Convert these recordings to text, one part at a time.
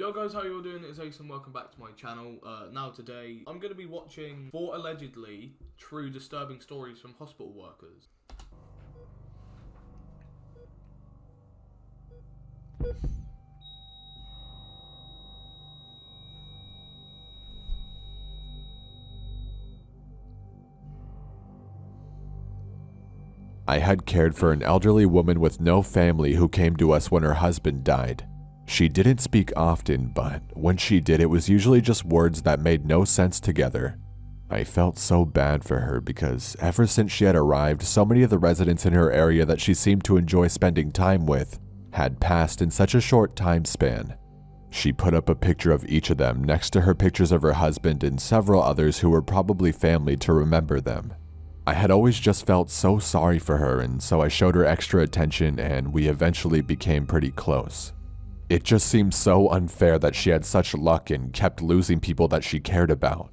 Yo guys, how you all doing? It's Aeson, welcome back to my channel. Now today, I'm going to be watching 4 allegedly true disturbing stories from hospital workers. I had cared for an elderly woman with no family who came to us when her husband died. She didn't speak often, but when she did, it was usually just words that made no sense together. I felt so bad for her because ever since she had arrived, so many of the residents in her area that she seemed to enjoy spending time with had passed in such a short time span. She put up a picture of each of them next to her pictures of her husband and several others who were probably family to remember them. I had always just felt so sorry for her, and so I showed her extra attention and we eventually became pretty close. It just seemed so unfair that she had such luck and kept losing people that she cared about.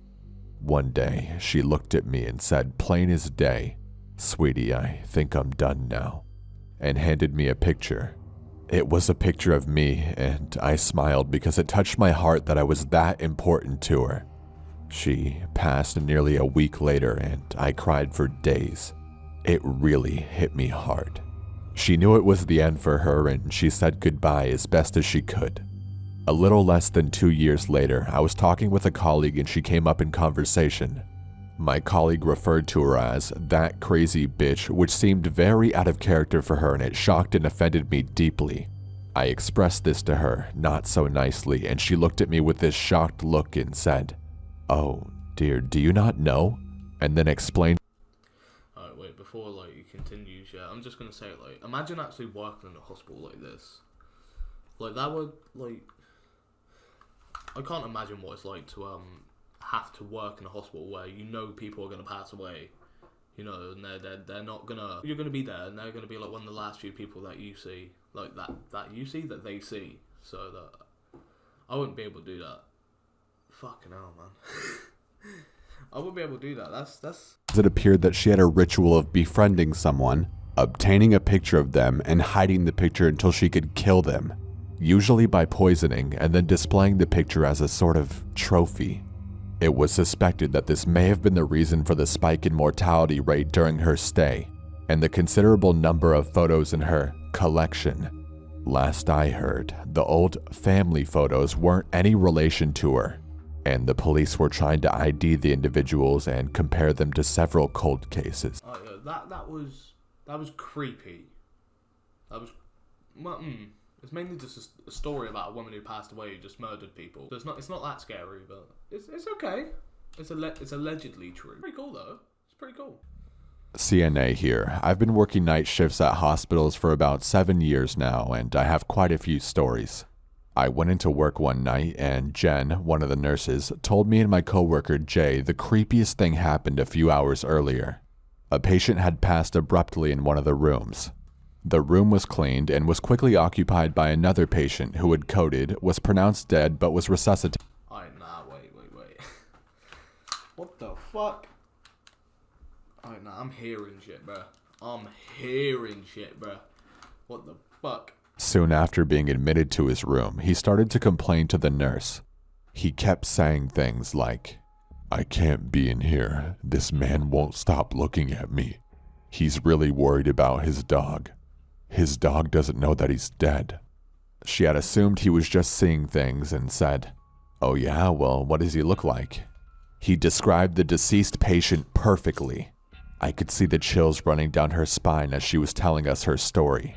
One day, she looked at me and said, plain as day, "Sweetie, I think I'm done now," and handed me a picture. It was a picture of me, and I smiled because it touched my heart that I was that important to her. She passed nearly a week later, and I cried for days. It really hit me hard. She knew it was the end for her, and she said goodbye as best as she could. A little less than 2 years later, I was talking with a colleague and she came up in conversation. My colleague referred to her as "that crazy bitch," which seemed very out of character for her, and it shocked and offended me deeply. I expressed this to her, not so nicely, and she looked at me with this shocked look and said, "Oh, dear, do you not know?" And then explained. Alright, wait, before you continues, yeah, I'm just gonna say imagine actually working in a hospital like this. That would, I can't imagine what it's like to have to work in a hospital where you know people are gonna pass away, and they're not gonna, you're gonna be there and they're gonna be one of the last few people that you see, that they see, so that I wouldn't be able to do that. Fucking hell, man. I wouldn't be able to do that. That's. It appeared that she had a ritual of befriending someone, obtaining a picture of them, and hiding the picture until she could kill them, usually by poisoning, and then displaying the picture as a sort of trophy. It was suspected that this may have been the reason for the spike in mortality rate during her stay, and the considerable number of photos in her collection. Last I heard, the old family photos weren't any relation to her, and the police were trying to ID the individuals and compare them to several cold cases. That was creepy. That was, it's mainly just a story about a woman who passed away who just murdered people. So it's not that scary, but it's okay. It's allegedly true. Pretty cool though. It's pretty cool. CNA here. I've been working night shifts at hospitals for about 7 years now, and I have quite a few stories. I went into work one night and Jen, one of the nurses, told me and my coworker Jay the creepiest thing happened a few hours earlier. A patient had passed abruptly in one of the rooms. The room was cleaned and was quickly occupied by another patient who had coded, was pronounced dead, but was resuscitated. Alright, nah, wait. What the fuck? Alright, nah, I'm hearing shit, bruh. What the fuck? Soon after being admitted to his room, he started to complain to the nurse. He kept saying things like, "I can't be in here. This man won't stop looking at me. He's really worried about his dog. His dog doesn't know that he's dead." She had assumed he was just seeing things and said, "Oh yeah, well, what does he look like?" He described the deceased patient perfectly. I could see the chills running down her spine as she was telling us her story.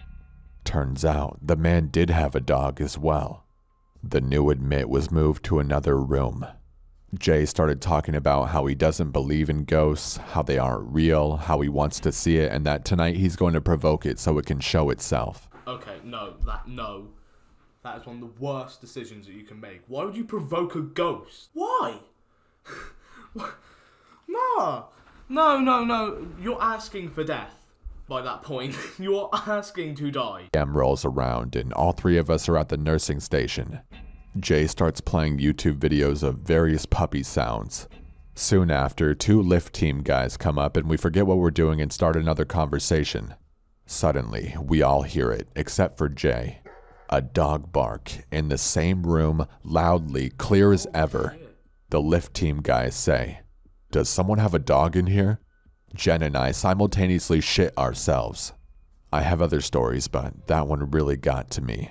Turns out, the man did have a dog as well. The new admit was moved to another room. Jay started talking about how he doesn't believe in ghosts, how they aren't real, how he wants to see it, and that tonight he's going to provoke it so it can show itself. Okay, no. That is one of the worst decisions that you can make. Why would you provoke a ghost? Why? No. You're asking for death. By that point, you're asking to die. PM rolls around and all 3 of us are at the nursing station. Jay starts playing YouTube videos of various puppy sounds. Soon after, 2 lift team guys come up and we forget what we're doing and start another conversation. Suddenly, we all hear it, except for Jay. A dog bark in the same room, loudly, clear as ever. The lift team guys say, "Does someone have a dog in here?" Jen and I simultaneously shit ourselves. I have other stories, but that one really got to me.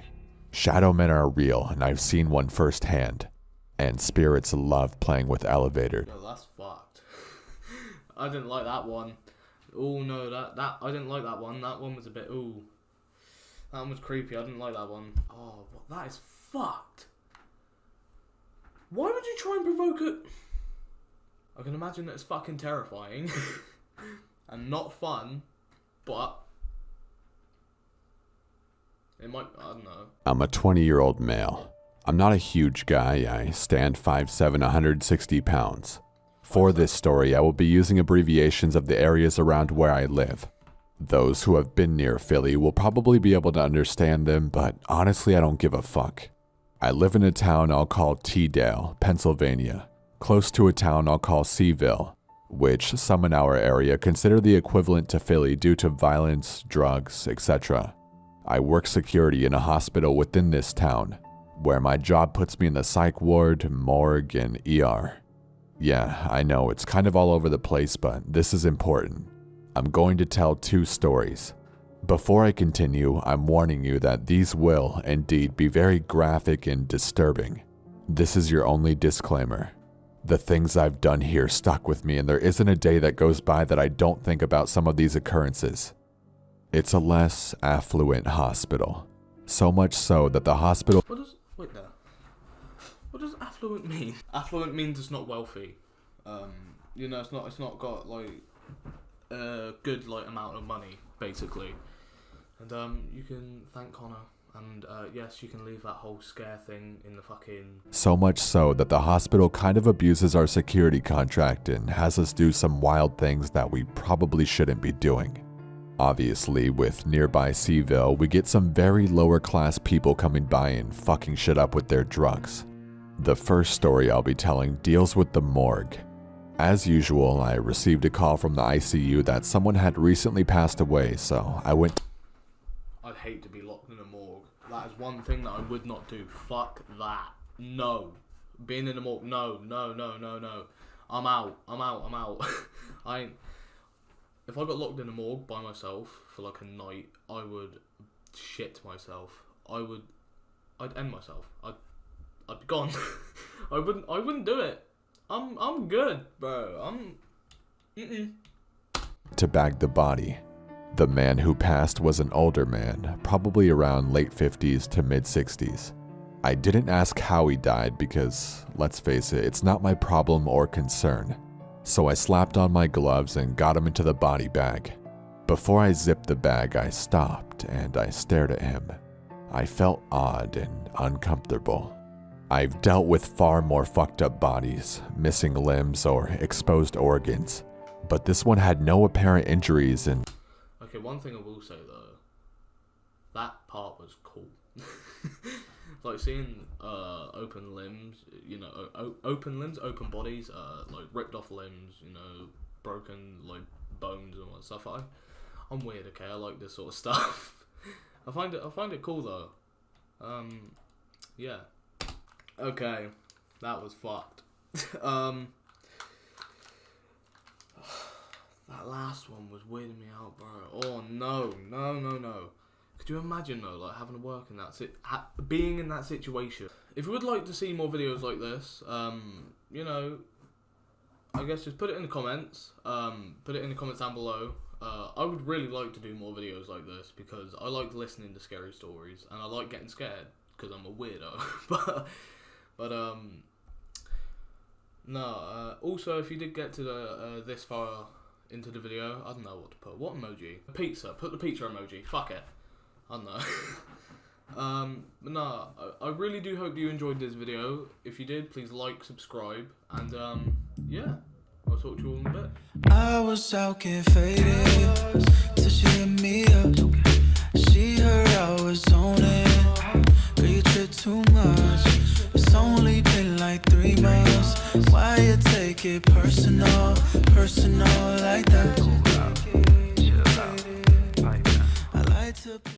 Shadow men are real, and I've seen one firsthand. And spirits love playing with elevators. No, that's fucked. I didn't like that one. Oh no, that I didn't like that one. That one was a bit, ooh. That one was creepy. I didn't like that one. Oh, that is fucked. Why would you try and provoke it? I can imagine that it's fucking terrifying and not fun, but it might, I don't know. I'm a 20-year-old male. I'm not a huge guy. I stand 5'7", 160 pounds. For this story, I will be using abbreviations of the areas around where I live. Those who have been near Philly will probably be able to understand them, but honestly, I don't give a fuck. I live in a town I'll call T-Dale, Pennsylvania, close to a town I'll call Seaville, which some in our area consider the equivalent to Philly due to violence, drugs, etc. I work security in a hospital within this town, where my job puts me in the psych ward, morgue, and ER. Yeah, I know it's kind of all over the place, but this is important. I'm going to tell 2 stories. Before I continue, I'm warning you that these will, indeed, be very graphic and disturbing. This is your only disclaimer. The things I've done here stuck with me, and there isn't a day that goes by that I don't think about some of these occurrences. It's a less affluent hospital. So much so that the hospital... Wait there. What does affluent mean? Affluent means it's not wealthy. You know, it's not got like a good like amount of money, basically. And you can thank Connor. And yes, you can leave that whole scare thing in the fucking... So much so that the hospital kind of abuses our security contract and has us do some wild things that we probably shouldn't be doing. Obviously, with nearby Seaville, we get some very lower class people coming by and fucking shit up with their drugs. The first story I'll be telling deals with the morgue. As usual, I received a call from the ICU that someone had recently passed away, so I went... I'd hate to be locked in a morgue. That is one thing that I would not do. Fuck that. No. Being in a morgue, no. I'm out. I ain't... If I got locked in a morgue by myself for like a night, I would shit myself. I'd end myself. I'd be gone. I wouldn't do it. I'm good, bro. To bag the body. The man who passed was an older man, probably around late 50s to mid 60s. I didn't ask how he died because, let's face it, it's not my problem or concern. So I slapped on my gloves and got him into the body bag. Before I zipped the bag, I stopped and I stared at him. I felt odd and uncomfortable. I've dealt with far more fucked up bodies, missing limbs or exposed organs, but this one had no apparent injuries and... Okay, one thing I will say though, that part was cool. Like seeing open limbs, you know, open limbs, open bodies, like ripped off limbs, you know, broken like bones and all that stuff. I'm weird, okay? I like this sort of stuff. I find it cool though. Yeah. Okay, that was fucked. That last one was weirding me out, bro. Oh no. Could you imagine though, like having to work in that being in that situation? If you would like to see more videos like this, you know, I guess just put it in the comments. Put it in the comments down below. I would really like to do more videos like this because I like listening to scary stories and I like getting scared because I'm a weirdo. but no. Also, if you did get to this far into the video, I don't know what to put. What emoji? Pizza. Put the pizza emoji. Fuck it. I don't know. But no, I really do hope you enjoyed this video. If you did, please like, subscribe, and yeah, I'll talk to you all in a bit. I was out getting faded till she hit me up. She heard I was on it. Girl, you trip too much. It's only been like 3 months. Why you take it personal like that?